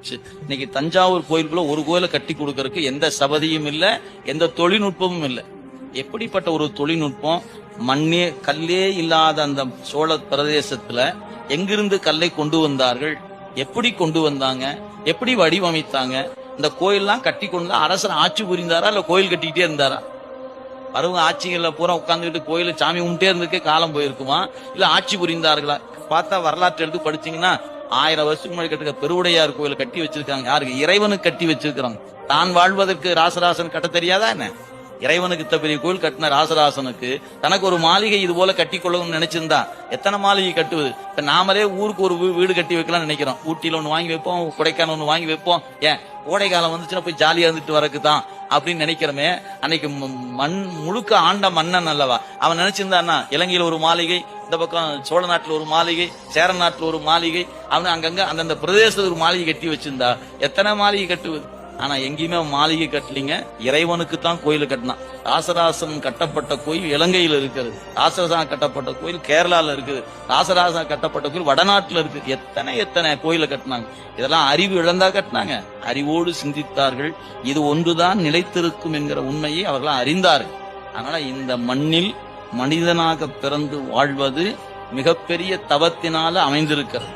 இன்னைக்கு தஞ்சாவூர் கோயிலுக்குள்ள ஒரு கோயிலை கட்டி கொடுக்கறதுக்கு எந்த சபதியும் இல்ல, எந்த தொழில்நுட்பமும் இல்ல. எப்படிப்பட்ட ஒரு தொழில்நுட்பம்! மண்ணே கல்லே இல்லாத அந்த சோழ பிரதேசத்துல எங்கிருந்து கல்லை கொண்டு வந்தார்கள், எப்படி கொண்டு வந்தாங்க, எப்படி வடிவமைத்தாங்க? இந்த கோயில்லாம் கட்டி கொண்டு அரசர் ஆட்சி புரிந்தாரா இல்ல கோயில் கட்டிக்கிட்டே இருந்தாரா? பருவ ஆட்சிகள்ல பூரா உட்கார்ந்துட்டு கோயில சாமி கும்பிட்டே இருந்துக்கே காலம் போயிருக்குமா, இல்ல ஆட்சி புரிந்தார்களா? பார்த்தா வரலாற்று எடுத்து படிச்சீங்கன்னா 1000 வருஷத்துக்கு முன்னாடி கட்டுக்க பெருவுடையார் கோயில கட்டி வச்சிருக்காங்க. யாருக்கு? இறைவனுக்கு கட்டி வச்சிருக்கிறாங்க. தான் வாழ்வதற்கு ராசராசன் கட்ட தெரியாதா என்ன? இறைவனுக்கு இத்த பெரிய கோயில் கட்டின ராசராசனுக்கு தனக்கு ஒரு மாளிகை இது போல கட்டி கொள்ளணும்னு நினைச்சிருந்தா எத்தனை மாளிகை கட்டுவது? இப்ப நாமளே ஊருக்கு ஒரு வீடு கட்டி வைக்கலாம் நினைக்கிறோம். ஊட்டியில ஒண்ணு வாங்கி வைப்போம், கொடைக்கானல் ஒண்ணு வாங்கி வைப்போம். ஏன் கோடை காலம் வந்துச்சுன்னா போய் ஜாலியா இருந்துட்டு வரக்குதான் அப்படின்னு நினைக்கிறோமே. அன்னைக்கு மண் முழுக்க ஆண்ட மன்னன் அல்லவா அவன் நினைச்சிருந்தான்னா இலங்கையில ஒரு மாளிகை, இந்த பக்கம் சோழ நாட்டுல ஒரு மாளிகை, சேர நாட்டுல ஒரு மாளிகை, அவனு அங்கங்க அந்தந்த பிரதேசத்துல ஒரு மாளிகை கட்டி வச்சிருந்தா எத்தனை மாளிகை கட்டுவது? ஆனா எங்கேயுமே மாளிகை கட்டலீங்க. இறைவனுக்கு தான் கோயில் கட்டினான். ராசராசன் கட்டப்பட்ட கோயில் இலங்கையில இருக்கிறது, ராசராசன் கட்டப்பட்ட கோயில் கேரளால இருக்குது, ராசராசன் கட்டப்பட்ட கோயில் வடநாட்டுல இருக்கு. எத்தனை கோயில கட்டினாங்க. இதெல்லாம் அறிவு இழந்தா கட்டினாங்க? அறிவோடு சிந்தித்தார்கள். இது ஒன்றுதான் நிலைத்திருக்கும் என்கிற உண்மையை அவர்கள் அறிந்தார்கள். அதனால இந்த மண்ணில் மனிதனாக பிறந்து வாழ்வது மிகப்பெரிய தவத்தினால அமைந்திருக்கிறது.